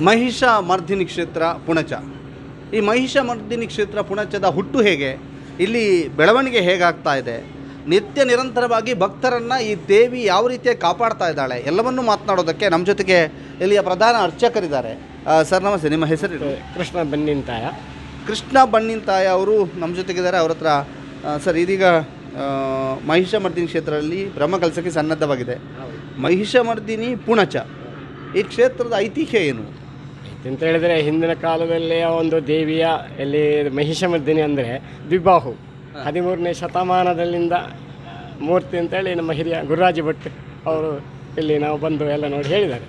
ಮಹಿಷಮರ್ದಿನಿ ಕ್ಷೇತ್ರ ಪುಣಚ. ಈ ಮಹಿಷಮರ್ದಿನಿ ಕ್ಷೇತ್ರ ಪುಣಚದ ಹುಟ್ಟು ಹೇಗೆ, ಇಲ್ಲಿ ಬೆಳವಣಿಗೆ ಹೇಗಾಗ್ತಾ ಇದೆ, ನಿತ್ಯ ನಿರಂತರವಾಗಿ ಭಕ್ತರನ್ನು ಈ ದೇವಿ ಯಾವ ರೀತಿಯಾಗಿ ಕಾಪಾಡ್ತಾ ಇದ್ದಾಳೆ ಎಲ್ಲವನ್ನೂ ಮಾತನಾಡೋದಕ್ಕೆ ನಮ್ಮ ಜೊತೆಗೆ ಇಲ್ಲಿಯ ಪ್ರಧಾನ ಅರ್ಚಕರಿದ್ದಾರೆ. ಸರ್ ನಮಸ್ತೆ, ನಿಮ್ಮ ಹೆಸರು? ಕೃಷ್ಣ ಬನ್ನಿಂತಾಯ. ಕೃಷ್ಣ ಬನ್ನಿಂತಾಯ ಅವರು ನಮ್ಮ ಜೊತೆಗಿದ್ದಾರೆ. ಅವ್ರ ಹತ್ರ ಸರ್, ಇದೀಗ ಮಹಿಷಮರ್ದಿನಿ ಕ್ಷೇತ್ರದಲ್ಲಿ ಬ್ರಹ್ಮಕಲಶಕ್ಕೆ ಸನ್ನದ್ಧವಾಗಿದೆ. ಮಹಿಷಮರ್ದಿನಿ ಪುಣಚ, ಈ ಕ್ಷೇತ್ರದ ಐತಿಹ್ಯ ಏನು ಅಂತ ಹೇಳಿದರೆ, ಹಿಂದಿನ ಕಾಲದಲ್ಲಿ ಒಂದು ದೇವಿಯ ಇಲ್ಲಿ ಮಹಿಷಮರ್ದಿನಿ ಅಂದರೆ ದ್ವಿಬಾಹು, 13ನೇ ಶತಮಾನದಲ್ಲಿಂದ ಮೂರ್ತಿ ಅಂತೇಳಿ ನಮ್ಮ ಹಿರಿಯ ಗುರುರಾಜ ಭಟ್ ಅವರು ಇಲ್ಲಿ ನಾವು ಬಂದು ಎಲ್ಲ ನೋಡಿ ಹೇಳಿದ್ದಾರೆ.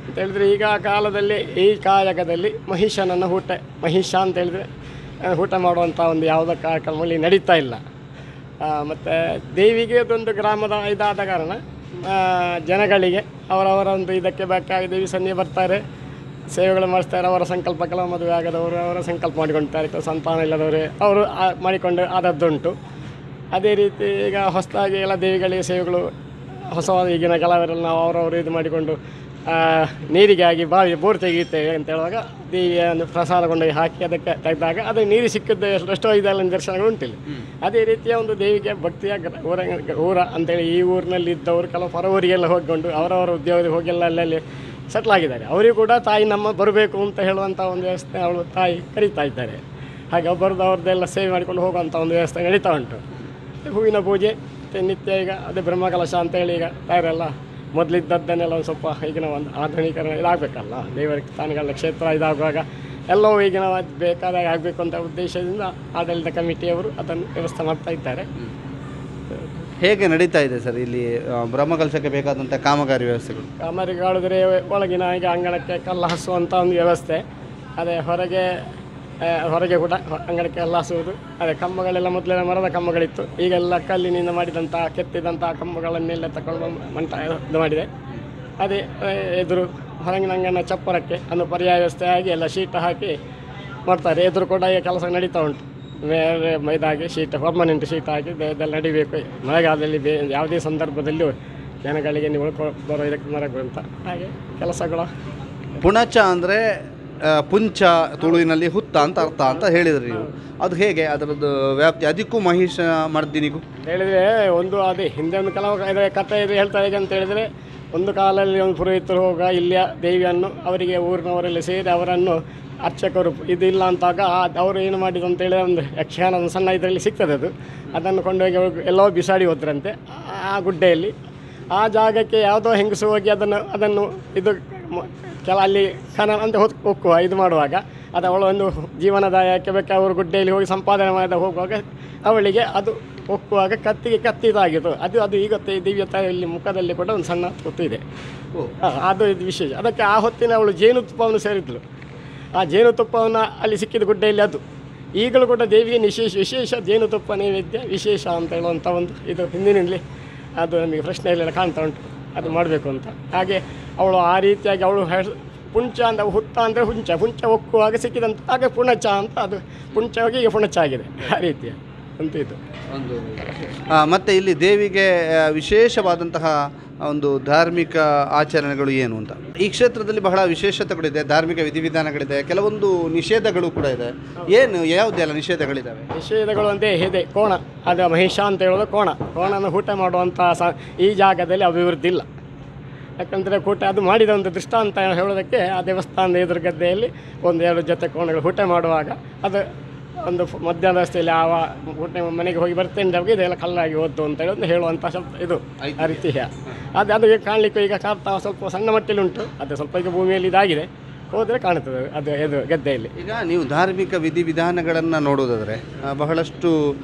ಅಂತ ಹೇಳಿದರೆ, ಈಗ ಕಾಲದಲ್ಲಿ ಈ ಕಾಯಕದಲ್ಲಿ ಮಹಿಷನನ್ನು ಮಹಿಷ ಅಂತ ಹೇಳಿದರೆ ಊಟ ಮಾಡುವಂಥ ಒಂದು ಯಾವುದೋ ಕಾರ್ಯಕ್ರಮದಲ್ಲಿ ನಡೀತಾ ಇಲ್ಲ. ಮತ್ತು ದೇವಿಗೆ ಅದೊಂದು ಗ್ರಾಮದ ಇದಾದ ಕಾರಣ ಜನಗಳಿಗೆ ಅವರವರ ಒಂದು ಇದಕ್ಕೆ ಬೇಕಾಗಿ ದೇವಿ ಸನ್ನಿಗೆ ಬರ್ತಾರೆ, ಸೇವೆಗಳು ಮಾಡಿಸ್ತಾರೆ. ಅವರ ಸಂಕಲ್ಪಕ್ಕೆಲ್ಲ ಮದುವೆ ಆಗದವರು ಅವರ ಸಂಕಲ್ಪ ಮಾಡಿಕೊಳ್ತಾರೆ, ಸಂತಾನ ಇಲ್ಲದವರು ಅವರು ಮಾಡಿಕೊಂಡು ಆದದ್ದುಂಟು. ಅದೇ ರೀತಿ ಈಗ ಹೊಸದಾಗಿ ಎಲ್ಲ ದೇವಿಗಳಿಗೆ ಸೇವೆಗಳು ಹೊಸವಾದ ಈಗಿನ ಕೆಲವರೆಲ್ಲ ನಾವು ಅವರವರು ಇದು ಮಾಡಿಕೊಂಡು ನೀರಿಗೆ ಆಗಿ ಬಾವಿ ಬೋರ್ ತೆಗೆಯುತ್ತೇವೆ ಅಂತ ಹೇಳುವಾಗ ದೇವಿಯನ್ನು ಪ್ರಸಾದಗೊಂಡೋಗಿ ಹಾಕಿ ಅದಕ್ಕೆ ತೆಗೆದಾಗ ಅದು ನೀರು ಸಿಕ್ಕಿದ್ದು ಎಷ್ಟೋ ಇದೆಲ್ಲ ನಿದರ್ಶನಗಳು ಉಂಟಿಲ್ಲ. ಅದೇ ರೀತಿಯ ಒಂದು ದೇವಿಗೆ ಭಕ್ತಿಯ ಊರ ಅಂತೇಳಿ ಈ ಊರಿನಲ್ಲಿ ಇದ್ದವರು ಕೆಲವು ಹೊರ ಊರಿಗೆಲ್ಲ ಹೋಗಿಕೊಂಡು ಅವರವರ ಉದ್ಯೋಗದಲ್ಲಿ ಹೋಗೆಲ್ಲ ಅಲ್ಲಲ್ಲಿ ಸೆಟ್ಲ್ ಆಗಿದ್ದಾರೆ. ಅವರಿಗೂ ಕೂಡ ತಾಯಿ ನಮ್ಮ ಬರಬೇಕು ಅಂತ ಹೇಳುವಂಥ ಒಂದು ವ್ಯವಸ್ಥೆ ಅವಳು ತಾಯಿ ಕರೀತಾ ಇದ್ದಾರೆ. ಹಾಗೆ ಒಬ್ಬರದ್ದು ಅವ್ರದ್ದೆಲ್ಲ ಸೇವೆ ಮಾಡಿಕೊಂಡು ಹೋಗುವಂಥ ಒಂದು ವ್ಯವಸ್ಥೆ ನಡೀತಾ ಉಂಟು. ಹೂವಿನ ಪೂಜೆ ನಿತ್ಯ ಈಗ ಅದೇ ಬ್ರಹ್ಮಕಲಶ ಅಂತೇಳಿ ಈಗ ತಯಾರೆಲ್ಲ ಮೊದಲಿದ್ದದ್ದನ್ನೆಲ್ಲ ಒಂದು ಸ್ವಲ್ಪ ಈಗಿನ ಒಂದು ಆಧುನೀಕರಣ ಇದಾಗಬೇಕಲ್ಲ, ದೇವರ ಸ್ಥಾನಗಳ ಕ್ಷೇತ್ರ ಇದಾಗುವಾಗ ಎಲ್ಲವೂ ಈಗಿನ ಬೇಕಾದಾಗ ಆಗಬೇಕು ಅಂತ ಉದ್ದೇಶದಿಂದ ಆಡಳಿತ ಕಮಿಟಿಯವರು ಅದನ್ನು ವ್ಯವಸ್ಥೆ ಮಾಡ್ತಾ ಇದ್ದಾರೆ. ಹೇಗೆ ನಡೀತಾ ಇದೆ ಸರ್ ಇಲ್ಲಿ ಬ್ರಹ್ಮಕಲಶಕ್ಕೆ ಬೇಕಾದಂಥ ಕಾಮಗಾರಿ ವ್ಯವಸ್ಥೆಗಳು? ಕಾಮಗಾರಿಗಳಿದ್ರೆ ಒಳಗಿನ ಈಗ ಅಂಗಣಕ್ಕೆ ಕಲ್ಲು ಹಾಸುವಂಥ ಒಂದು ವ್ಯವಸ್ಥೆ, ಅದೇ ಹೊರಗೆ ಕೂಡ ಅಂಗಣಕ್ಕೆ ಕಲ್ಲು ಹಾಸುವುದು. ಅದೇ ಕಂಬಗಳೆಲ್ಲ ಮೊದಲೆಲ್ಲ ಮರದ ಕಂಬಗಳಿತ್ತು, ಈಗೆಲ್ಲ ಕಲ್ಲಿನಿಂದ ಮಾಡಿದಂಥ ಕೆತ್ತಿದಂಥ ಕಂಬಗಳನ್ನೆಲ್ಲ ತಗೊಂಡು ಇದು ಮಾಡಿದೆ. ಅದೇ ಎದುರು ಹೊರಗಿನ ಅಂಗಣ ಚಪ್ಪರಕ್ಕೆ ಅನ್ನು ಪರ್ಯಾಯ ವ್ಯವಸ್ಥೆ ಆಗಿ ಎಲ್ಲ ಶೀಟ್ ಹಾಕಿ ಮಾಡ್ತಾರೆ. ಎದುರು ಕೂಡ ಈಗ ಕೆಲಸ ನಡೀತಾ ಉಂಟು. ಬೇರೆ ಇದಾಗಿ ಶೀಟ್ ಪರ್ಮನೆಂಟ್ ಶೀಟ್ ಹಾಕಿ ಇದೆಲ್ಲ ನಡಿಬೇಕು. ಮಳೆಗಾಲದಲ್ಲಿ ಯಾವುದೇ ಸಂದರ್ಭದಲ್ಲೂ ಜನಗಳಿಗೆ ನೀವು ಬರೋ ಇದಕ್ಕೆ ಮರಗಳು ಅಂತ ಹಾಗೆ ಕೆಲಸಗಳು. ಪುಣಚ ಅಂದರೆ ಪುಂಚ ತುಳುವಿನಲ್ಲಿ ಹುತ್ತ ಅಂತ ಅರ್ಥ ಅಂತ ಹೇಳಿದ್ರಿ ನೀವು. ಅದು ಹೇಗೆ ಅದರದ್ದು ವ್ಯಾಪ್ತಿ, ಅದಕ್ಕೂ ಮಹಿಷಮರ್ದಿನಿಗೂ ಹೇಳಿದರೆ ಒಂದು ಅದೇ ಹಿಂದೆ ಒಂದು ಕೆಲವು ಕಥೆ ಇದು ಹೇಳ್ತಾ ಹೇಗೆ ಅಂತ ಹೇಳಿದರೆ, ಒಂದು ಕಾಲದಲ್ಲಿ ಒಂದು ಪುರೋಹಿತರು ಹೋಗ ಇಲ್ಲಿಯ ದೇವಿಯನ್ನು ಅವರಿಗೆ ಊರಿನವರೆಲ್ಲ ಸೇರಿ ಅವರನ್ನು ಅರ್ಚಕರು ಇದಿಲ್ಲ ಅಂತಾಗ ಅವರು ಏನು ಮಾಡಿದ್ರು ಅಂತೇಳಿ ಒಂದು ಯಕ್ಷಗಾನ ಒಂದು ಸಣ್ಣ ಇದರಲ್ಲಿ ಸಿಗ್ತದೆ. ಅದನ್ನು ಕೊಂಡೋಗಿ ಎಲ್ಲೋ ಬಿಸಾಡಿ ಹೋದ್ರಂತೆ ಆ ಗುಡ್ಡೆಯಲ್ಲಿ. ಆ ಜಾಗಕ್ಕೆ ಯಾವುದೋ ಹೆಂಗಸು ಹೋಗಿ ಅದನ್ನು ಇದು ಅಲ್ಲಿ ಖನ ಅಂತ ಹೊಕ್ಕುವ ಇದು ಮಾಡುವಾಗ ಅದು ಅವಳ ಒಂದು ಜೀವನದಾಯಕ್ಕೆ ಬೇಕಾ ಅವರು ಗುಡ್ಡೆಯಲ್ಲಿ ಹೋಗಿ ಸಂಪಾದನೆ ಮಾಡಿದ ಹೋಗುವಾಗ ಅವಳಿಗೆ ಅದು ಹೊಕ್ಕುವಾಗ ಕತ್ತಿದಾಗಿತ್ತು. ಅದು ಈಗ ದಿವ್ಯ ತಾಯಿಯಲ್ಲಿ ಮುಖದಲ್ಲಿ ಕೂಡ ಒಂದು ಸಣ್ಣ ಹೊತ್ತು ಇದೆ. ಅದು ಇದು ವಿಶೇಷ. ಅದಕ್ಕೆ ಆ ಹೊತ್ತಿನ ಅವಳು ಜೇನುತುಪ್ಪವನ್ನು ಸೇರಿದ್ಳು. ಆ ಜೇನುತುಪ್ಪವನ್ನು ಅಲ್ಲಿ ಸಿಕ್ಕಿದ ಗುಡ್ಡೆಯಲ್ಲಿ ಅದು ಈಗಲೂ ಕೂಡ ದೇವಿಗೆ ವಿಶೇಷ ಜೇನುತುಪ್ಪ ನೈವೇದ್ಯ ವಿಶೇಷ ಅಂತ ಹೇಳುವಂಥ ಒಂದು ಇದು ಹಿಂದಿನಲ್ಲಿ ಅದು ನಮಗೆ ಪ್ರಶ್ನೆಯಲ್ಲೆಲ್ಲ ಕಾಣ್ತಾ ಉಂಟು. ಅದು ಮಾಡಬೇಕು ಅಂತ. ಹಾಗೆ ಅವಳು ಆ ರೀತಿಯಾಗಿ ಅವಳು ಪುಂಚ ಅಂತ ಹುತ್ತ ಅಂದರೆ ಹುಂಚ ಹೊಕ್ಕುವಾಗ ಸಿಕ್ಕಿದಂತ ಹಾಗೆ ಪುಣಚ ಅಂತ ಅದು ಪುಂಚ ಹೋಗಿ ಈಗ ಪುಣಚ ಆಗಿದೆ. ಆ ರೀತಿಯ ಅಂತ ಇದು ಒಂದು ಮತ್ತು ಇಲ್ಲಿ ದೇವಿಗೆ ವಿಶೇಷವಾದಂತಹ ಒಂದು ಧಾರ್ಮಿಕ ಆಚರಣೆಗಳು ಏನು ಅಂತ ಈ ಕ್ಷೇತ್ರದಲ್ಲಿ ಬಹಳ ವಿಶೇಷತೆಗಳಿದೆ, ಧಾರ್ಮಿಕ ವಿಧಿವಿಧಾನಗಳಿದೆ, ಕೆಲವೊಂದು ನಿಷೇಧಗಳು ಕೂಡ ಇದೆ. ಏನು ಯಾವುದೆಲ್ಲ ನಿಷೇಧಗಳಿದ್ದಾವೆ? ನಿಷೇಧಗಳು ಅಂತ ಇದೆ ಕೋಣ, ಅದು ಮಹಿಷ ಅಂತ ಹೇಳೋದು ಕೋಣನ ಊಟ ಮಾಡುವಂಥ ಈ ಜಾಗದಲ್ಲಿ ಅಭಿವೃದ್ಧಿ ಇಲ್ಲ. ಯಾಕಂದರೆ ಕೂಟ ಅದು ಮಾಡಿದ ಒಂದು ದೃಷ್ಟಾಂತ ಹೇಳೋದಕ್ಕೆ ಆ ದೇವಸ್ಥಾನದ ಎದುರು ಗದ್ದೆಯಲ್ಲಿ 1-2 ಜೊತೆ ಕೋಣಗಳು ಊಟ ಮಾಡುವಾಗ ಅದು ಒಂದು ಮಧ್ಯಾಹ್ನ ರಸ್ತೆಯಲ್ಲಿ ಊಟ ಮನೆಗೆ ಹೋಗಿ ಬರ್ತೇನೆ ಇದೆಲ್ಲ ಕಲ್ಲಾಗಿ ಓದ್ದು ಅಂತ ಹೇಳುವಂಥ ಸ್ವಲ್ಪ ಇದು ಆ ರೀತಿ ಅದು ಕಾಣಲಿಕ್ಕೆ ಈಗ ಕಾಡ್ತಾ ಸ್ವಲ್ಪ ಸಣ್ಣ ಮಟ್ಟಲ್ಲಿ ಉಂಟು. ಅದು ಸ್ವಲ್ಪ ಈಗ ಭೂಮಿಯಲ್ಲಿ ಇದಾಗಿದೆ, ಹೋದರೆ ಕಾಣುತ್ತದೆ ಅದು ಇದು ಗದ್ದೆಯಲ್ಲಿ. ಈಗ ನೀವು ಧಾರ್ಮಿಕ ವಿಧಿವಿಧಾನಗಳನ್ನು ನೋಡೋದಾದರೆ ಬಹಳಷ್ಟು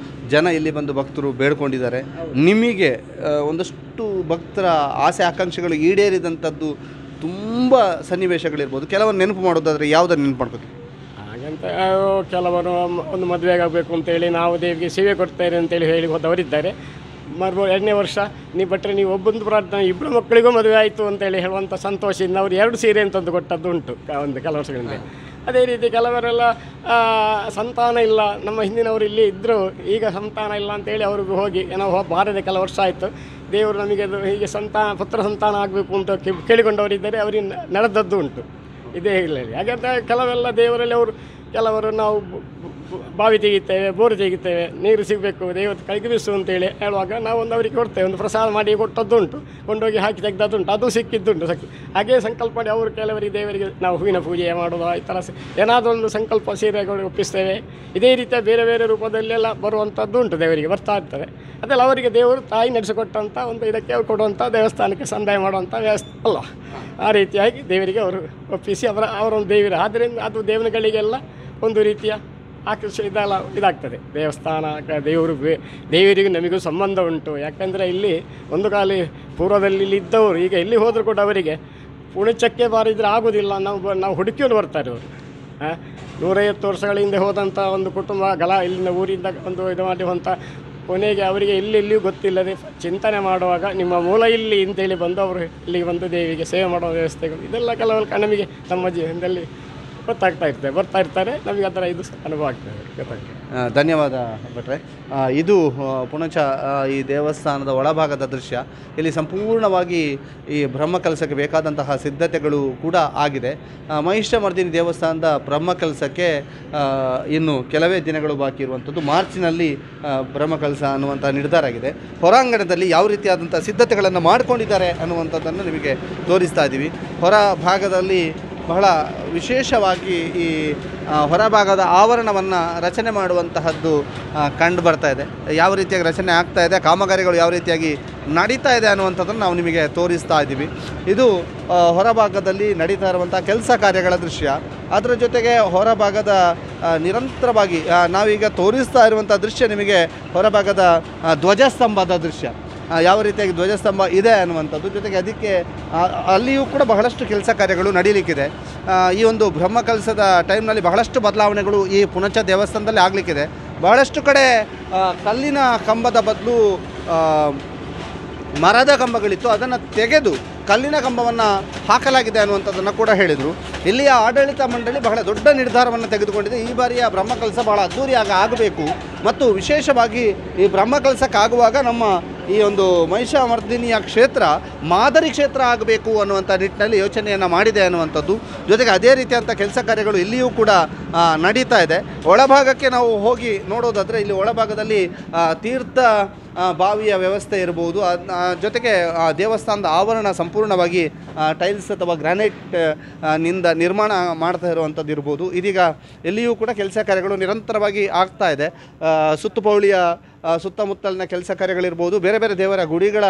ಜನ ಇಲ್ಲಿ ಬಂದು ಭಕ್ತರು ಬೇಡ್ಕೊಂಡಿದ್ದಾರೆ. ನಿಮಗೆ ಒಂದಷ್ಟು ಭಕ್ತರ ಆಸೆ ಆಕಾಂಕ್ಷೆಗಳು ಈಡೇರಿದಂಥದ್ದು ತುಂಬ ಸನ್ನಿವೇಶಗಳಿರ್ಬೋದು. ಕೆಲವರು ನೆನಪು ಮಾಡೋದಾದರೆ ಯಾವುದನ್ನು ನೆನಪು ಮಾಡ್ಕೋತೀವಿ? ಹಾಗಂತ ಕೆಲವರು ಒಂದು ಮದುವೆಗೆ ಆಗಬೇಕು ಅಂತೇಳಿ ನಾವು ದೇವಿಗೆ ಸೇವೆ ಕೊಡ್ತೇವೆ ಅಂತೇಳಿ ಹೇಳಿ ಹೋದವರಿದ್ದಾರೆ. 2ನೇ ವರ್ಷ ನೀವು ಒಬ್ಬೊಂದು ಪ್ರಾರ್ಥನೆ 2 ಮಕ್ಕಳಿಗೂ ಮದುವೆ ಆಯಿತು ಅಂತೇಳಿ ಹೇಳುವಂಥ ಸಂತೋಷದಿಂದ ಅವರು 2 ಸೀರೆ ಅಂತಂದು ಕೊಟ್ಟದ್ದು ಉಂಟು ಕೆಲವು ವರ್ಷಗಳಿಂದ. ಅದೇ ರೀತಿ ಕೆಲವರೆಲ್ಲ ಸಂತಾನ ಇಲ್ಲ, ನಮ್ಮ ಹಿಂದಿನವರು ಇಲ್ಲಿ ಇದ್ದರು, ಈಗ ಸಂತಾನ ಇಲ್ಲ ಅಂತೇಳಿ ಅವ್ರಿಗೆ ಹೋಗಿ ಏನೋ ಬಾರದೆ ಕೆಲವು ವರ್ಷ ಆಯಿತು, ದೇವರು ನಮಗೆ ಅದು ಹೀಗೆ ಪುತ್ರ ಸಂತಾನ ಆಗಬೇಕು ಅಂತ ಕೇಳಿಕೊಂಡವರಿದ್ದರೆ ಅವರಿಗೆ ನಡೆದದ್ದು ಉಂಟು. ಇದೇ ಇಲ್ಲ. ಹಾಗಾದ್ರೆ ಕೆಲವೆಲ್ಲ ದೇವರಲ್ಲಿ ಅವರು ಕೆಲವರು ನಾವು ಬಾವಿ ತೆಗಿತೇವೆ, ಬೋರು ತೆಗಿತೇವೆ, ನೀರು ಸಿಗಬೇಕು, ದೇವರ ಕೈಗೆ ಬಿಸು ಅಂತೇಳಿ ಹೇಳುವಾಗ ನಾವು ಒಂದು ಅವರಿಗೆ ಕೊಡ್ತೇವೆ, ಒಂದು ಪ್ರಸಾದ ಮಾಡಿ ಕೊಟ್ಟದ್ದುಂಟು, ಕೊಂಡೋಗಿ ಹಾಕಿ ತೆಗೆದದ್ದುಂಟು, ಅದು ಸಿಕ್ಕಿದ್ದುಂಟು ಹಾಗೆ ಸಂಕಲ್ಪ ಮಾಡಿ ಅವರು ಕೆಲವರಿಗೆ ದೇವರಿಗೆ ನಾವು ಹೂವಿನ ಪೂಜೆ ಮಾಡೋದು ಈ ಥರ ಏನಾದರೂ ಒಂದು ಸಂಕಲ್ಪ ಸೀರೆಗಳು ಒಪ್ಪಿಸ್ತೇವೆ. ಇದೇ ರೀತಿಯ ಬೇರೆ ಬೇರೆ ರೂಪದಲ್ಲೆಲ್ಲ ಬರುವಂಥದ್ದು ಉಂಟು, ದೇವರಿಗೆ ಬರ್ತಾ ಇರ್ತದೆ. ಅದೆಲ್ಲ ಅವರಿಗೆ ದೇವರು ತಾಯಿ ನಡೆಸಿಕೊಟ್ಟಂಥ ಒಂದು ಇದಕ್ಕೆ ಅವ್ರು ಕೊಡುವಂಥ ದೇವಸ್ಥಾನಕ್ಕೆ ಸಂದಾಯ ಮಾಡುವಂಥ ವ್ಯವಸ್ಥೆ ಅಲ್ಲ. ಆ ರೀತಿಯಾಗಿ ದೇವರಿಗೆ ಅವರು ಒಪ್ಪಿಸಿ ಅವರೊಂದು ದೇವರ, ಆದ್ದರಿಂದ ಅದು ದೇವರುಗಳಿಗೆಲ್ಲ ಒಂದು ರೀತಿಯ ಆಕರ್ಷ ಇದಾಗ್ತದೆ. ದೇವಸ್ಥಾನ ದೇವರಿಗೂ ನಮಗೂ ಸಂಬಂಧ ಉಂಟು. ಯಾಕೆಂದರೆ ಇಲ್ಲಿ ಒಂದು ಕಾಲ ಪೂರ್ವದಲ್ಲಿ ಇಲ್ಲಿ ಇದ್ದವರು ಈಗ ಎಲ್ಲಿ ಹೋದರೂ ಕೂಡ ಅವರಿಗೆ ಪುಣಚಕ್ಕೆ ಬಾರಿದ್ರೆ ಆಗೋದಿಲ್ಲ, ನಾವು ಹುಡುಕಿಕೊಂಡು ಬರ್ತಾರೆ ಅವರು. 150 ವರ್ಷಗಳ ಹಿಂದೆ ಹೋದಂಥ ಒಂದು ಕುಟುಂಬ ಇಲ್ಲಿಂದ ಊರಿಂದ ಒಂದು ಇದು ಮಾಡುವಂಥ ಕೊನೆಗೆ ಅವರಿಗೆ ಎಲ್ಲೆಲ್ಲಿಯೂ ಗೊತ್ತಿಲ್ಲದೆ ಚಿಂತನೆ ಮಾಡುವಾಗ ನಿಮ್ಮ ಮೂಲ ಇಲ್ಲಿ ಅಂತೇಳಿ ಬಂದು ಅವರು ಇಲ್ಲಿಗೆ ಬಂದು ದೇವಿಗೆ ಸೇವೆ ಮಾಡುವ ವ್ಯವಸ್ಥೆಗಳು ಇದೆಲ್ಲ ಕೆಲವು ನಮಗೆ ನಮ್ಮ ಜೀವನದಲ್ಲಿ ಬರ್ತಾ ಇರ್ತಾರೆ. ನಮಗೆ ಅದರ ಇದು ಅನುಭವ ಆಗ್ತದೆ, ಗೊತ್ತಾಗ್ತದೆ. ಧನ್ಯವಾದ ಭಟ್ರೆ. ಇದು ಪುಣಚ ಈ ದೇವಸ್ಥಾನದ ಒಳಭಾಗದ ದೃಶ್ಯ. ಇಲ್ಲಿ ಸಂಪೂರ್ಣವಾಗಿ ಈ ಬ್ರಹ್ಮಕಲಸಕ್ಕೆ ಬೇಕಾದಂತಹ ಸಿದ್ಧತೆಗಳು ಕೂಡ ಆಗಿದೆ. ಮಹಿಷಮರ್ದಿನಿ ದೇವಸ್ಥಾನದ ಬ್ರಹ್ಮಕಲಸಕ್ಕೆ ಇನ್ನು ಕೆಲವೇ ದಿನಗಳು ಬಾಕಿ ಇರುವಂಥದ್ದು. ಮಾರ್ಚಿನಲ್ಲಿ ಬ್ರಹ್ಮಕಲಸ ಅನ್ನುವಂಥ ನಿರ್ಧಾರ ಆಗಿದೆ. ಹೊರಾಂಗಣದಲ್ಲಿ ಯಾವ ರೀತಿಯಾದಂಥ ಸಿದ್ಧತೆಗಳನ್ನು ಮಾಡಿಕೊಂಡಿದ್ದಾರೆ ಅನ್ನುವಂಥದ್ದನ್ನು ನಿಮಗೆ ತೋರಿಸ್ತಾ ಇದ್ದೀವಿ. ಹೊರ ಭಾಗದಲ್ಲಿ ಬಹಳ ವಿಶೇಷವಾಗಿ ಈ ಹೊರಭಾಗದ ಆವರಣವನ್ನು ರಚನೆ ಮಾಡುವಂತಹದ್ದು ಕಂಡು ಬರ್ತಾ ಇದೆ. ಯಾವ ರೀತಿಯಾಗಿ ರಚನೆ ಆಗ್ತಾ ಇದೆ, ಕಾಮಗಾರಿಗಳು ಯಾವ ರೀತಿಯಾಗಿ ನಡೀತಾ ಇದೆ ಅನ್ನುವಂಥದ್ದನ್ನು ನಾವು ನಿಮಗೆ ತೋರಿಸ್ತಾ ಇದ್ದೀವಿ. ಇದು ಹೊರಭಾಗದಲ್ಲಿ ನಡೀತಾ ಇರುವಂಥ ಕೆಲಸ ಕಾರ್ಯಗಳ ದೃಶ್ಯ. ಅದರ ಜೊತೆಗೆ ಹೊರಭಾಗದ ನಿರಂತರವಾಗಿ ನಾವೀಗ ತೋರಿಸ್ತಾ ಇರುವಂಥ ದೃಶ್ಯ ನಿಮಗೆ ಹೊರಭಾಗದ ಧ್ವಜಸ್ತಂಭದ ದೃಶ್ಯ, ಯಾವ ರೀತಿಯಾಗಿ ಧ್ವಜಸ್ತಂಭ ಇದೆ ಅನ್ನುವಂಥದ್ದು. ಜೊತೆಗೆ ಅದಕ್ಕೆ ಅಲ್ಲಿಯೂ ಕೂಡ ಬಹಳಷ್ಟು ಕೆಲಸ ಕಾರ್ಯಗಳು ನಡೀಲಿಕ್ಕಿದೆ. ಈ ಒಂದು ಬ್ರಹ್ಮಕಲಸದ ಟೈಮ್ನಲ್ಲಿ ಬಹಳಷ್ಟು ಬದಲಾವಣೆಗಳು ಈ ಪುಣಚ ದೇವಸ್ಥಾನದಲ್ಲಿ ಆಗಲಿಕ್ಕಿದೆ. ಬಹಳಷ್ಟು ಕಡೆ ಕಲ್ಲಿನ ಕಂಬದ ಬದಲು ಮರದ ಕಂಬಗಳಿತ್ತು, ಅದನ್ನು ತೆಗೆದು ಕಲ್ಲಿನ ಕಂಬವನ್ನು ಹಾಕಲಾಗಿದೆ ಅನ್ನುವಂಥದ್ದನ್ನು ಕೂಡ ಹೇಳಿದರು. ಇಲ್ಲಿಯ ಆಡಳಿತ ಮಂಡಳಿ ಬಹಳ ದೊಡ್ಡ ನಿರ್ಧಾರವನ್ನು ತೆಗೆದುಕೊಂಡಿದೆ. ಈ ಬಾರಿಯ ಬ್ರಹ್ಮಕಲಸ ಬಹಳ ಅದ್ಧೂರಿಯಾಗಿ ಆಗಬೇಕು ಮತ್ತು ವಿಶೇಷವಾಗಿ ಈ ಬ್ರಹ್ಮಕಲಸಕ್ಕಾಗುವಾಗ ನಮ್ಮ ಈ ಒಂದು ಮಹಿಷಮರ್ದಿನಿಯ ಕ್ಷೇತ್ರ ಮಾದರಿ ಕ್ಷೇತ್ರ ಆಗಬೇಕು ಅನ್ನುವಂಥ ನಿಟ್ಟಿನಲ್ಲಿ ಯೋಚನೆಯನ್ನು ಮಾಡಿದೆ ಅನ್ನುವಂಥದ್ದು. ಜೊತೆಗೆ ಅದೇ ರೀತಿಯಂಥ ಕೆಲಸ ಕಾರ್ಯಗಳು ಇಲ್ಲಿಯೂ ಕೂಡ ನಡೀತಾ ಇದೆ. ಒಳಭಾಗಕ್ಕೆ ನಾವು ಹೋಗಿ ನೋಡೋದಾದರೆ ಇಲ್ಲಿ ಒಳಭಾಗದಲ್ಲಿ ತೀರ್ಥ ಬಾವಿಯ ವ್ಯವಸ್ಥೆ ಇರ್ಬೋದು. ಜೊತೆಗೆ ದೇವಸ್ಥಾನದ ಆವರಣ ಸಂಪೂರ್ಣವಾಗಿ ಟೈಲ್ಸ್ ಅಥವಾ ಗ್ರಾನೈಟ್ ನಿಂದ ನಿರ್ಮಾಣ ಮಾಡ್ತಾ ಇರುವಂಥದ್ದು ಇರ್ಬೋದು. ಇದೀಗ ಎಲ್ಲಿಯೂ ಕೂಡ ಕೆಲಸ ಕಾರ್ಯಗಳು ನಿರಂತರವಾಗಿ ಆಗ್ತಾ ಇದೆ. ಸುತ್ತುಪೌಳಿಯ ಸುತ್ತಮುತ್ತಲಿನ ಕೆಲಸ ಕಾರ್ಯಗಳಿರ್ಬೋದು, ಬೇರೆ ಬೇರೆ ದೇವರ ಗುಡಿಗಳ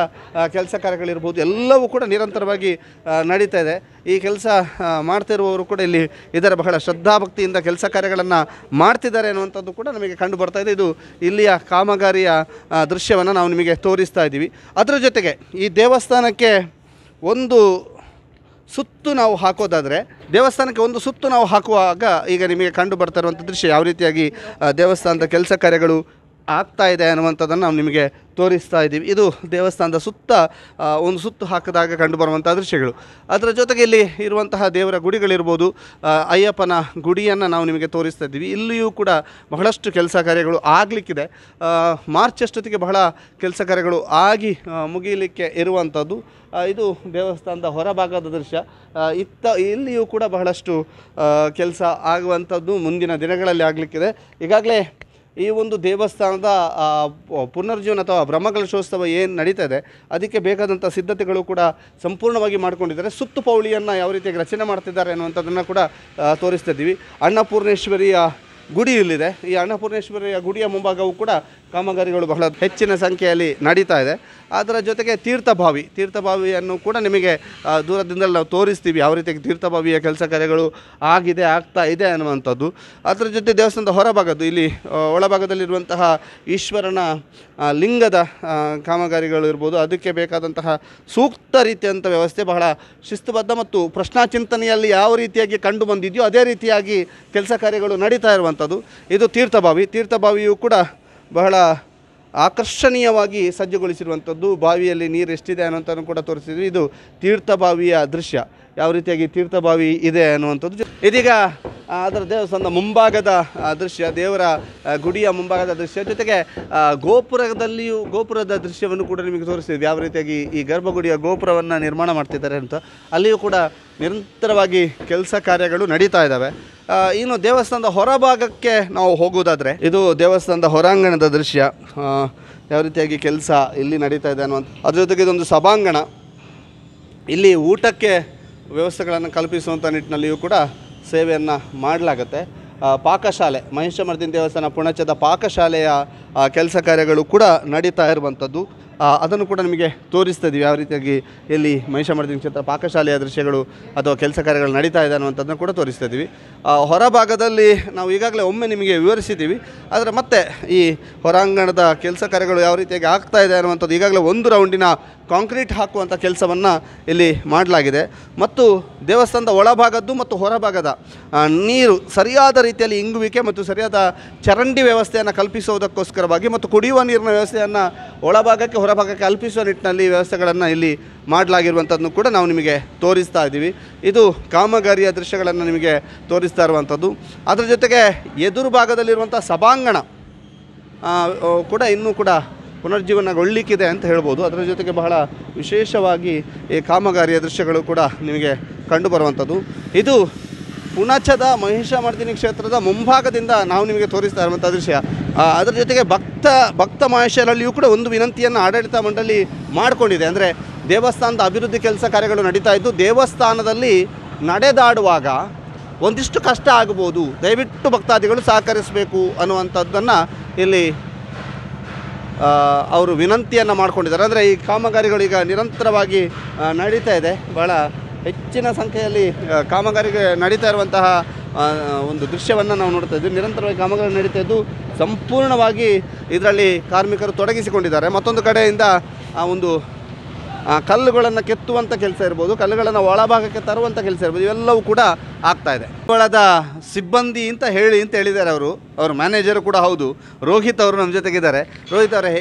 ಕೆಲಸ ಕಾರ್ಯಗಳಿರ್ಬೋದು, ಎಲ್ಲವೂ ಕೂಡ ನಿರಂತರವಾಗಿ ನಡೀತಾ ಇದೆ. ಈ ಕೆಲಸ ಮಾಡ್ತಿರುವವರು ಕೂಡ ಇಲ್ಲಿ ಇದರ ಬಹಳ ಶ್ರದ್ಧಾಭಕ್ತಿಯಿಂದ ಕೆಲಸ ಕಾರ್ಯಗಳನ್ನು ಮಾಡ್ತಿದ್ದಾರೆ ಅನ್ನುವಂಥದ್ದು ಕೂಡ ನಮಗೆ ಕಂಡು ಬರ್ತಾ ಇದೆ. ಇದು ಇಲ್ಲಿಯ ಕಾಮಗಾರಿಯ ದೃಶ್ಯವನ್ನು ನಾವು ನಿಮಗೆ ತೋರಿಸ್ತಾ ಇದ್ದೀವಿ. ಅದರ ಜೊತೆಗೆ ಈ ದೇವಸ್ಥಾನಕ್ಕೆ ಒಂದು ಸುತ್ತು ನಾವು ಹಾಕೋದಾದರೆ, ದೇವಸ್ಥಾನಕ್ಕೆ ಒಂದು ಸುತ್ತು ನಾವು ಹಾಕುವಾಗ ಈಗ ನಿಮಗೆ ಕಂಡು ಬರ್ತಾ ಇರುವಂಥ ದೃಶ್ಯ ಯಾವ ರೀತಿಯಾಗಿ ದೇವಸ್ಥಾನದ ಕೆಲಸ ಕಾರ್ಯಗಳು ಆಗ್ತಾ ಇದೆ ಅನ್ನುವಂಥದ್ದನ್ನು ನಾವು ನಿಮಗೆ ತೋರಿಸ್ತಾ ಇದ್ದೀವಿ. ಇದು ದೇವಸ್ಥಾನದ ಸುತ್ತ ಒಂದು ಸುತ್ತು ಹಾಕಿದಾಗ ಕಂಡುಬರುವಂಥ ದೃಶ್ಯಗಳು. ಅದರ ಜೊತೆಗೆ ಇಲ್ಲಿ ಇರುವಂತಹ ದೇವರ ಗುಡಿಗಳಿರ್ಬೋದು, ಅಯ್ಯಪ್ಪನ ಗುಡಿಯನ್ನು ನಾವು ನಿಮಗೆ ತೋರಿಸ್ತಾ ಇದ್ದೀವಿ. ಇಲ್ಲಿಯೂ ಕೂಡ ಬಹಳಷ್ಟು ಕೆಲಸ ಕಾರ್ಯಗಳು ಆಗಲಿಕ್ಕಿದೆ. ಮಾರ್ಚ್ ಅಷ್ಟೊತ್ತಿಗೆ ಬಹಳ ಕೆಲಸ ಕಾರ್ಯಗಳು ಆಗಿ ಮುಗಿಯಲಿಕ್ಕೆ ಇರುವಂಥದ್ದು. ಇದು ದೇವಸ್ಥಾನದ ಹೊರಭಾಗದ ದೃಶ್ಯ. ಇಲ್ಲಿಯೂ ಕೂಡ ಬಹಳಷ್ಟು ಕೆಲಸ ಆಗುವಂಥದ್ದು ಮುಂದಿನ ದಿನಗಳಲ್ಲಿ ಆಗಲಿಕ್ಕಿದೆ. ಈಗಾಗಲೇ ಈ ಒಂದು ದೇವಸ್ಥಾನದ ಪುನರ್ಜೀವನ ಅಥವಾ ಬ್ರಹ್ಮಕಲಶೋತ್ಸವ ಏನು ನಡೀತಾ ಇದೆ ಅದಕ್ಕೆ ಬೇಕಾದಂಥ ಸಿದ್ಧತೆಗಳು ಕೂಡ ಸಂಪೂರ್ಣವಾಗಿ ಮಾಡ್ಕೊಂಡಿದ್ದಾರೆ. ಸುತ್ತುಪೌಳಿಯನ್ನು ಯಾವ ರೀತಿಯಾಗಿ ರಚನೆ ಮಾಡ್ತಿದ್ದಾರೆ ಅನ್ನುವಂಥದ್ದನ್ನು ಕೂಡ ತೋರಿಸ್ತಾ ಇದ್ದೀವಿ. ಅನ್ನಪೂರ್ಣೇಶ್ವರಿಯ ಗುಡಿ ಇಲ್ಲಿದೆ. ಈ ಅನ್ನಪೂರ್ಣೇಶ್ವರಿಯ ಗುಡಿಯ ಮುಂಭಾಗವೂ ಕೂಡ ಕಾಮಗಾರಿಗಳು ಬಹಳ ಹೆಚ್ಚಿನ ಸಂಖ್ಯೆಯಲ್ಲಿ ನಡೀತಾ ಇದೆ. ಅದರ ಜೊತೆಗೆ ತೀರ್ಥಬಾವಿಯನ್ನು ಕೂಡ ನಿಮಗೆ ದೂರದಿಂದಲೇ ನಾವು ತೋರಿಸ್ತೀವಿ, ಯಾವ ರೀತಿಯಾಗಿ ತೀರ್ಥಬಾವಿಯ ಕೆಲಸ ಕಾರ್ಯಗಳು ಆಗ್ತಾ ಇದೆ ಅನ್ನುವಂಥದ್ದು. ಅದರ ಜೊತೆ ದೇವಸ್ಥಾನದ ಹೊರಭಾಗದ್ದು ಇಲ್ಲಿ ಒಳಭಾಗದಲ್ಲಿರುವಂತಹ ಈಶ್ವರನ ಲಿಂಗದ ಕಾಮಗಾರಿಗಳು ಇರ್ಬೋದು, ಅದಕ್ಕೆ ಬೇಕಾದಂತಹ ಸೂಕ್ತ ರೀತಿಯಂಥ ವ್ಯವಸ್ಥೆ ಬಹಳ ಶಿಸ್ತುಬದ್ಧ ಮತ್ತು ಪ್ರಶ್ನಾಚಿಂತನೆಯಲ್ಲಿ ಯಾವ ರೀತಿಯಾಗಿ ಕಂಡು ಬಂದಿದೆಯೋ ಅದೇ ರೀತಿಯಾಗಿ ಕೆಲಸ ಕಾರ್ಯಗಳು ನಡೀತಾ ಇರುವಂಥದ್ದು. ಇದು ತೀರ್ಥಬಾವಿಯು ಕೂಡ ಬಹಳ ಆಕರ್ಷಣೀಯವಾಗಿ ಸಜ್ಜುಗೊಳಿಸಿರುವಂಥದ್ದು. ಬಾವಿಯಲ್ಲಿ ನೀರು ಎಷ್ಟಿದೆ ಅನ್ನೋಂಥನ್ನು ಕೂಡ ತೋರಿಸಿದ್ವಿ. ಇದು ತೀರ್ಥಬಾವಿಯ ದೃಶ್ಯ. ಯಾವ ರೀತಿಯಾಗಿ ತೀರ್ಥಬಾವಿ ಇದೆ ಅನ್ನುವಂಥದ್ದು. ಇದೀಗ ಅದರ ದೇವಸ್ಥಾನದ ಮುಂಭಾಗದ ದೃಶ್ಯ, ದೇವರ ಗುಡಿಯ ಮುಂಭಾಗದ ದೃಶ್ಯ, ಜೊತೆಗೆ ಗೋಪುರದ ದೃಶ್ಯವನ್ನು ಕೂಡ ನಿಮಗೆ ತೋರಿಸ್ತಿದ್ವಿ. ಯಾವ ರೀತಿಯಾಗಿ ಈ ಗರ್ಭಗುಡಿಯ ಗೋಪುರವನ್ನು ನಿರ್ಮಾಣ ಮಾಡ್ತಿದ್ದಾರೆ ಅಂತ. ಅಲ್ಲಿಯೂ ಕೂಡ ನಿರಂತರವಾಗಿ ಕೆಲಸ ಕಾರ್ಯಗಳು ನಡೀತಾ ಇದ್ದಾವೆ. ಇನ್ನು ದೇವಸ್ಥಾನದ ಹೊರಭಾಗಕ್ಕೆ ನಾವು ಹೋಗುವುದಾದರೆ, ಇದು ದೇವಸ್ಥಾನದ ಹೊರಾಂಗಣದ ದೃಶ್ಯ. ಯಾವ ರೀತಿಯಾಗಿ ಕೆಲಸ ಇಲ್ಲಿ ನಡೀತಾ ಇದೆ ಅನ್ನುವಂಥ. ಅದ್ರ ಜೊತೆಗೆ ಇದೊಂದು ಸಭಾಂಗಣ. ಇಲ್ಲಿ ಊಟಕ್ಕೆ ವ್ಯವಸ್ಥೆಗಳನ್ನು ಕಲ್ಪಿಸುವಂಥ ನಿಟ್ಟಿನಲ್ಲಿಯೂ ಕೂಡ ಸೇವೆಯನ್ನು ಮಾಡಲಾಗುತ್ತೆ. ಪಾಕಶಾಲೆ, ಮಹಿಷಮರ್ದಿನಿ ದೇವಸ್ಥಾನ ಪುಣಚದ ಪಾಕಶಾಲೆಯ ಕೆಲಸ ಕಾರ್ಯಗಳು ಕೂಡ ನಡೀತಾ ಇರುವಂಥದ್ದು. ಅದನ್ನು ಕೂಡ ನಿಮಗೆ ತೋರಿಸ್ತಾ ಇದ್ದೀವಿ. ಯಾವ ರೀತಿಯಾಗಿ ಇಲ್ಲಿ ಮಹಿಷಮರ್ದಿನಿ ಕ್ಷೇತ್ರ ಪಾಕಶಾಲೆಯ ದೃಶ್ಯಗಳು ಅಥವಾ ಕೆಲಸ ಕಾರ್ಯಗಳು ನಡೀತಾ ಇದೆ ಅನ್ನುವಂಥದ್ದನ್ನು ಕೂಡ ತೋರಿಸ್ತಾ ಇದ್ದೀವಿ. ಹೊರಭಾಗದಲ್ಲಿ ನಾವು ಈಗಾಗಲೇ ಒಮ್ಮೆ ನಿಮಗೆ ವಿವರಿಸಿದ್ದೀವಿ. ಆದರೆ ಮತ್ತೆ ಈ ಹೊರಾಂಗಣದ ಕೆಲಸ ಕಾರ್ಯಗಳು ಯಾವ ರೀತಿಯಾಗಿ ಆಗ್ತಾ ಇದೆ ಅನ್ನುವಂಥದ್ದು ಈಗಾಗಲೇ ಒಂದು ರೌಂಡಿನ ಕಾಂಕ್ರೀಟ್ ಹಾಕುವಂಥ ಕೆಲಸವನ್ನು ಇಲ್ಲಿ ಮಾಡಲಾಗಿದೆ. ಮತ್ತು ದೇವಸ್ಥಾನದ ಒಳಭಾಗದ್ದು ಮತ್ತು ಹೊರಭಾಗದ ನೀರು ಸರಿಯಾದ ರೀತಿಯಲ್ಲಿ ಇಂಗುವಿಕೆ ಮತ್ತು ಸರಿಯಾದ ಚರಂಡಿ ವ್ಯವಸ್ಥೆಯನ್ನು ಕಲ್ಪಿಸುವುದಕ್ಕೋಸ್ಕರವಾಗಿ ಮತ್ತು ಕುಡಿಯುವ ನೀರಿನ ವ್ಯವಸ್ಥೆಯನ್ನು ಒಳಭಾಗಕ್ಕೆ ಹೊರಭಾಗಕ್ಕೆ ಕಲ್ಪಿಸುವ ನಿಟ್ಟಿನಲ್ಲಿ ವ್ಯವಸ್ಥೆಗಳನ್ನು ಇಲ್ಲಿ ಮಾಡಲಾಗಿರುವಂಥದ್ದನ್ನು ಕೂಡ ನಾವು ನಿಮಗೆ ತೋರಿಸ್ತಾ ಇದ್ದೀವಿ. ಇದು ಕಾಮಗಾರಿಯ ದೃಶ್ಯಗಳನ್ನು ನಿಮಗೆ ತೋರಿಸ್ತಾ ಇರುವಂಥದ್ದು. ಅದರ ಜೊತೆಗೆ ಎದುರು ಭಾಗದಲ್ಲಿರುವಂಥ ಸಭಾಂಗಣ ಕೂಡ ಇನ್ನೂ ಕೂಡ ಪುನರ್ಜೀವನಗೊಳ್ಳಿಕ್ಕಿದೆ ಅಂತ ಹೇಳ್ಬೋದು. ಅದರ ಜೊತೆಗೆ ಬಹಳ ವಿಶೇಷವಾಗಿ ಈ ಕಾಮಗಾರಿಯ ದೃಶ್ಯಗಳು ಕೂಡ ನಿಮಗೆ ಕಂಡುಬರುವಂಥದ್ದು. ಇದು ಪುಣಚದ ಮಹಿಷಮರ್ದಿನಿ ಕ್ಷೇತ್ರದ ಮುಂಭಾಗದಿಂದ ನಾವು ನಿಮಗೆ ತೋರಿಸ್ತಾ ಇರುವಂಥ ದೃಶ್ಯ. ಅದರ ಜೊತೆಗೆ ಭಕ್ತ ಮಹೇಶರಲ್ಲಿಯೂ ಕೂಡ ಒಂದು ವಿನಂತಿಯನ್ನು ಆಡಳಿತ ಮಂಡಳಿ ಮಾಡಿಕೊಂಡಿದೆ. ಅಂದರೆ ದೇವಸ್ಥಾನದ ಅಭಿವೃದ್ಧಿ ಕೆಲಸ ಕಾರ್ಯಗಳು ನಡೀತಾ ಇದ್ದು, ದೇವಸ್ಥಾನದಲ್ಲಿ ನಡೆದಾಡುವಾಗ ಒಂದಿಷ್ಟು ಕಷ್ಟ ಆಗ್ಬೋದು, ದಯವಿಟ್ಟು ಭಕ್ತಾದಿಗಳು ಸಹಕರಿಸಬೇಕು ಅನ್ನುವಂಥದ್ದನ್ನು ಇಲ್ಲಿ ಅವರು ವಿನಂತಿಯನ್ನು ಮಾಡ್ಕೊಂಡಿದ್ದಾರೆ. ಅಂದರೆ ಈ ಕಾಮಗಾರಿಗಳು ಈಗ ನಿರಂತರವಾಗಿ ನಡೀತಾ ಇದೆ. ಭಾಳ ಹೆಚ್ಚಿನ ಸಂಖ್ಯೆಯಲ್ಲಿ ಕಾಮಗಾರಿಗೆ ನಡೀತಾ ಇರುವಂತಹ ಒಂದು ದೃಶ್ಯವನ್ನು ನಾವು ನೋಡ್ತಾ ಇದ್ದೀವಿ. ನಿರಂತರವಾಗಿ ಕಾಮಗಾರಿ ನಡೀತಾ ಇದ್ದು ಸಂಪೂರ್ಣವಾಗಿ ಇದರಲ್ಲಿ ಕಾರ್ಮಿಕರು ತೊಡಗಿಸಿಕೊಂಡಿದ್ದಾರೆ. ಮತ್ತೊಂದು ಕಡೆಯಿಂದ ಒಂದು ಕಲ್ಲುಗಳನ್ನು ಕೆತ್ತುವಂಥ ಕೆಲಸ ಇರ್ಬೋದು, ಕಲ್ಲುಗಳನ್ನು ಒಳಭಾಗಕ್ಕೆ ತರುವಂಥ ಕೆಲಸ ಇರ್ಬೋದು, ಇವೆಲ್ಲವೂ ಕೂಡ ಆಗ್ತಾ ಇದೆ. ಕೊಪ್ಪಳದ ಸಿಬ್ಬಂದಿ ಅಂತ ಹೇಳಿದ್ದಾರೆ ಅವ್ರ ಮ್ಯಾನೇಜರು ಕೂಡ ಹೌದು. ರೋಹಿತ್ ಅವರು ನಮ್ಮ ಜೊತೆಗಿದ್ದಾರೆ. ರೋಹಿತ್ ಅವರೇ,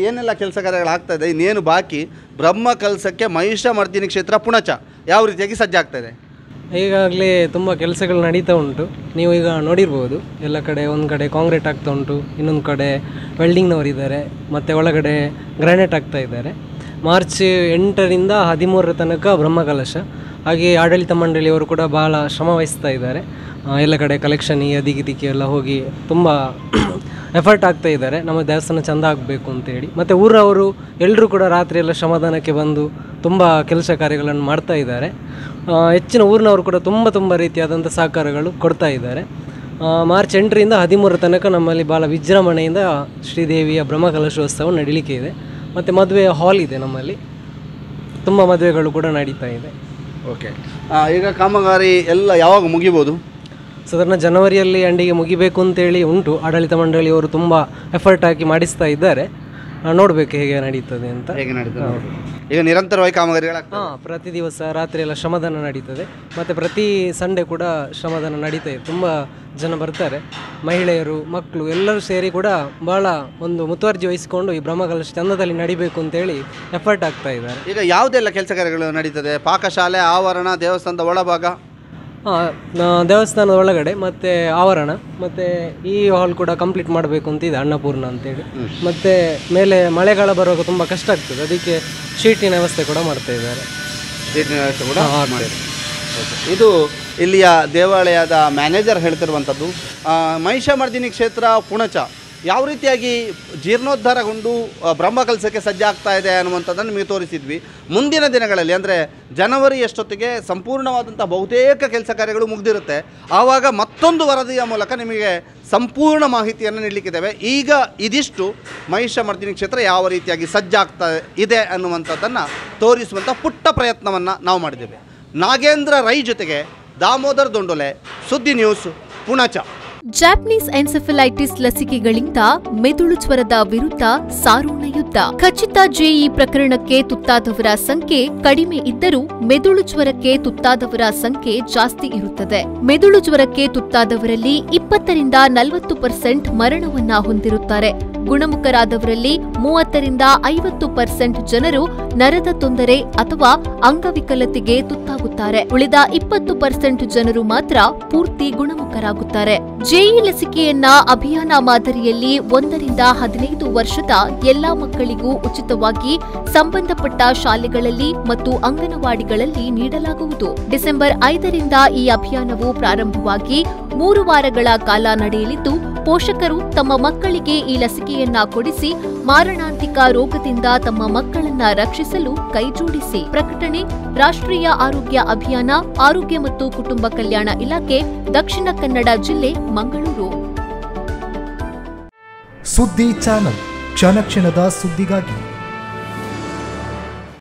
ಏನೆಲ್ಲ ಕೆಲಸ ಕಾರ್ಯಗಳಾಗ್ತಾ ಇದೆ, ಇನ್ನೇನು ಬಾಕಿ ಬ್ರಹ್ಮಕಲಸಕ್ಕೆ ಮಹಿಷಮರ್ದಿನಿ ಕ್ಷೇತ್ರ ಪುಣಚ ಯಾವ ರೀತಿಯಾಗಿ ಸಜ್ಜಾಗ್ತಾ ಇದೆ? ಈಗಾಗಲೇ ತುಂಬ ಕೆಲಸಗಳು ನಡೀತಾ ಉಂಟು. ನೀವು ಈಗ ನೋಡಿರ್ಬೋದು, ಎಲ್ಲ ಕಡೆ ಒಂದು ಕಡೆ ಕಾಂಕ್ರೀಟ್ ಆಗ್ತಾ ಉಂಟು, ಇನ್ನೊಂದು ಕಡೆ ವೆಲ್ಡಿಂಗ್ನವರಿದ್ದಾರೆ, ಮತ್ತು ಒಳಗಡೆ ಗ್ರಾನೈಟ್ ಆಗ್ತಾ ಇದ್ದಾರೆ. ಮಾರ್ಚ್ 8ರಿಂದ 13 ತನಕ ಬ್ರಹ್ಮಕಲಶ. ಹಾಗೆ ಆಡಳಿತ ಮಂಡಳಿಯವರು ಕೂಡ ಭಾಳ ಶ್ರಮ ವಹಿಸ್ತಾ ಇದ್ದಾರೆ. ಎಲ್ಲ ಕಡೆ ಕಲೆಕ್ಷನ್ ಅದಿಗಿದಿಕ್ಕೆ ಎಲ್ಲ ಹೋಗಿ ತುಂಬ ಎಫರ್ಟ್ ಆಗ್ತಾ ಇದ್ದಾರೆ, ನಮ್ಮ ದೇವಸ್ಥಾನ ಚೆಂದ ಆಗಬೇಕು ಅಂತೇಳಿ. ಮತ್ತು ಊರವರು ಎಲ್ಲರೂ ಕೂಡ ರಾತ್ರಿ ಎಲ್ಲ ಶ್ರಮದಾನಕ್ಕೆ ಬಂದು ತುಂಬ ಕೆಲಸ ಕಾರ್ಯಗಳನ್ನು ಮಾಡ್ತಾ ಇದ್ದಾರೆ. ಹೆಚ್ಚಿನ ಊರಿನವರು ಕೂಡ ತುಂಬ ರೀತಿಯಾದಂಥ ಸಹಕಾರಗಳು ಕೊಡ್ತಾ ಇದ್ದಾರೆ. ಮಾರ್ಚ್ 8ರಿಂದ 13 ತನಕ ನಮ್ಮಲ್ಲಿ ಭಾಳ ವಿಜೃಂಭಣೆಯಿಂದ ಶ್ರೀದೇವಿಯ ಬ್ರಹ್ಮಕಲಶೋತ್ಸವ ನಡೀಲಿಕ್ಕೆ ಇದೆ. ಮತ್ತು ಮದುವೆ ಹಾಲ್ ಇದೆ ನಮ್ಮಲ್ಲಿ, ತುಂಬ ಮದುವೆಗಳು ಕೂಡ ನಡೀತಾ ಇದೆ. ಓಕೆ, ಈಗ ಕಾಮಗಾರಿ ಎಲ್ಲ ಯಾವಾಗ ಮುಗಿಬೋದು? ಸಾಧಾರಣ ಜನವರಿಯಲ್ಲಿ ಎಂಡಿಗೆ ಮುಗಿಬೇಕು ಅಂತೇಳಿ ಉಂಟು. ಆಡಳಿತ ಮಂಡಳಿಯವರು ತುಂಬ ಎಫರ್ಟ್ ಹಾಕಿ ಮಾಡಿಸ್ತಾ ಇದ್ದಾರೆ. ನೋಡಬೇಕು ಹೇಗೆ ನಡೀತದೆ ಅಂತ. ಹೇಗೆ ನಡೀತದೆ? ಈಗ ನಿರಂತರವಾಗಿ ಕಾಮಗಾರಿಗಳಾಗ್ತದೆ. ಪ್ರತಿ ದಿವಸ ರಾತ್ರಿ ಎಲ್ಲ ಶ್ರಮದಾನ ನಡೀತದೆ. ಮತ್ತು ಪ್ರತಿ ಸಂಡೇ ಕೂಡ ಶ್ರಮದಾನ ನಡೀತಾ ಇದೆ. ತುಂಬ ಜನ ಬರ್ತಾರೆ, ಮಹಿಳೆಯರು, ಮಕ್ಕಳು ಎಲ್ಲರೂ ಸೇರಿ ಕೂಡ ಭಾಳ ಒಂದು ಮುತುವರ್ಜಿ ವಹಿಸಿಕೊಂಡು ಈ ಬ್ರಹ್ಮಕಲಶ ಚಂದದಲ್ಲಿ ನಡಿಬೇಕು ಅಂತೇಳಿ ಎಫರ್ಟ್ ಆಗ್ತಾ ಇದ್ದಾರೆ. ಈಗ ಯಾವುದೆಲ್ಲ ಕೆಲಸ ಕಾರ್ಯಗಳು ನಡೀತದೆ? ಪಾಕಶಾಲೆ, ಆವರಣ, ದೇವಸ್ಥಾನದ ಒಳಭಾಗ? ದೇವಸ್ಥಾನದ ಒಳಗಡೆ ಮತ್ತು ಆವರಣ, ಮತ್ತು ಈ ಹಾಲ್ ಕೂಡ ಕಂಪ್ಲೀಟ್ ಮಾಡಬೇಕು ಅಂತಿದೆ, ಅನ್ನಪೂರ್ಣ ಅಂತೇಳಿ. ಮತ್ತು ಮೇಲೆ ಮಳೆಗಾಲ ಬರುವಾಗ ತುಂಬ ಕಷ್ಟ ಆಗ್ತದೆ, ಅದಕ್ಕೆ ಶೀಟಿನ ವ್ಯವಸ್ಥೆ ಕೂಡ ಮಾಡ್ತಾ ಇದ್ದಾರೆ. ಶೀಟಿನ ವ್ಯವಸ್ಥೆ ಕೂಡ ಮಾಡಿ. ಇದು ಇಲ್ಲಿಯ ದೇವಾಲಯದ ಮ್ಯಾನೇಜರ್ ಹೇಳ್ತಿರುವಂಥದ್ದು. ಮಹಿಷಮರ್ದಿನಿ ಕ್ಷೇತ್ರ ಪುಣಚ ಯಾವ ರೀತಿಯಾಗಿ ಜೀರ್ಣೋದ್ಧಾರಗೊಂಡು ಬ್ರಹ್ಮಕಲಸಕ್ಕೆ ಸಜ್ಜಾಗ್ತಾ ಇದೆ ಅನ್ನುವಂಥದ್ದನ್ನು ನಿಮಗೆ ತೋರಿಸಿದ್ವಿ. ಮುಂದಿನ ದಿನಗಳಲ್ಲಿ ಅಂದರೆ ಜನವರಿ ಅಷ್ಟೊತ್ತಿಗೆ ಸಂಪೂರ್ಣವಾದಂಥ ಬಹುತೇಕ ಕೆಲಸ ಕಾರ್ಯಗಳು ಮುಗಿದಿರುತ್ತೆ. ಆವಾಗ ಮತ್ತೊಂದು ವರದಿಯ ಮೂಲಕ ನಿಮಗೆ ಸಂಪೂರ್ಣ ಮಾಹಿತಿಯನ್ನು ನೀಡಲಿಕ್ಕಿದ್ದೇವೆ. ಈಗ ಇದಿಷ್ಟು ಮಹಿಷಮರ್ದಿನಿ ಕ್ಷೇತ್ರ ಯಾವ ರೀತಿಯಾಗಿ ಸಜ್ಜಾಗ್ತಾ ಇದೆ ಅನ್ನುವಂಥದ್ದನ್ನು ತೋರಿಸುವಂಥ ಪುಟ್ಟ ಪ್ರಯತ್ನವನ್ನು ನಾವು ಮಾಡಿದ್ದೇವೆ. ನಾಗೇಂದ್ರ ರೈ ಜೊತೆಗೆ ದಾಮೋದರ್ ದೊಂಡೊಲೆ, ಸುದ್ದಿ ನ್ಯೂಸ್, ಪುಣಚ. ಜಾಪನೀಸ್ ಎನ್ಸೆಫಲೈಟಿಸ್ ಲಸಿಕೆಗಳಿಂದ ಮೆದುಳು ಜ್ವರದ ವಿರುದ್ಧ ಸಾರೋಣ ಯುದ್ಧ. ಖಚಿತ ಜೆಇ ಪ್ರಕರಣಕ್ಕೆ ತುತ್ತಾದವರ ಸಂಖ್ಯೆ ಕಡಿಮೆ ಇದ್ದರೂ ಮೆದುಳು ಜ್ವರಕ್ಕೆ ತುತ್ತಾದವರ ಸಂಖ್ಯೆ ಜಾಸ್ತಿ ಇರುತ್ತದೆ. ಮೆದುಳು ಜ್ವರಕ್ಕೆ ತುತ್ತಾದವರಲ್ಲಿ 20 ರಿಂದ 40% ಮರಣವನ್ನ ಹೊಂದಿರುತ್ತಾರೆ. ಗುಣಮುಖರಾದವರಲ್ಲಿ 30-50% ಜನರು ನರದ ತೊಂದರೆ ಅಥವಾ ಅಂಗವಿಕಲತೆಗೆ ತುತ್ತಾಗುತ್ತಾರೆ. ಉಳಿದ 20% ಜನರು ಮಾತ್ರ ಪೂರ್ತಿ ಗುಣಮುಖರಾಗುತ್ತಾರೆ. ಜೆಇ ಲಸಿಕೆಯನ್ನ ಅಭಿಯಾನ ಮಾದರಿಯಲ್ಲಿ 1-15 ವರ್ಷದ ಎಲ್ಲಾ ಮಕ್ಕಳಿಗೂ ಉಚಿತವಾಗಿ ಸಂಬಂಧಪಟ್ಟ ಶಾಲೆಗಳಲ್ಲಿ ಮತ್ತು ಅಂಗನವಾಡಿಗಳಲ್ಲಿ ನೀಡಲಾಗುವುದು. ಡಿಸೆಂಬರ್ 5ರಿಂದ ಈ ಅಭಿಯಾನವು ಪ್ರಾರಂಭವಾಗಿ 3 ವಾರಗಳ ಕಾಲ ನಡೆಯಲಿದ್ದು, ಪೋಷಕರು ತಮ್ಮ ಮಕ್ಕಳಿಗೆ ಈ ಲಸಿಕೆಯನ್ನ ಕೊಡಿಸಿ ಮಾರಣಾಂತಿಕ ರೋಗದಿಂದ ತಮ್ಮ ಮಕ್ಕಳನ್ನ ರಕ್ಷಿಸಲು ಕೈಜೋಡಿಸಿ. ಪ್ರಕಟಣೆ ರಾಷ್ಟ್ರೀಯ ಆರೋಗ್ಯ ಅಭಿಯಾನ, ಆರೋಗ್ಯ ಮತ್ತು ಕುಟುಂಬ ಕಲ್ಯಾಣ ಇಲಾಖೆ, ದಕ್ಷಿಣ ಕನ್ನಡ ಜಿಲ್ಲೆ, ಮಂಗಳೂರು. ಸುದ್ದಿ ಚಾನಲ್, ಕ್ಷಣ ಕ್ಷಣದ ಸುದ್ದಿಗಾಗಿ.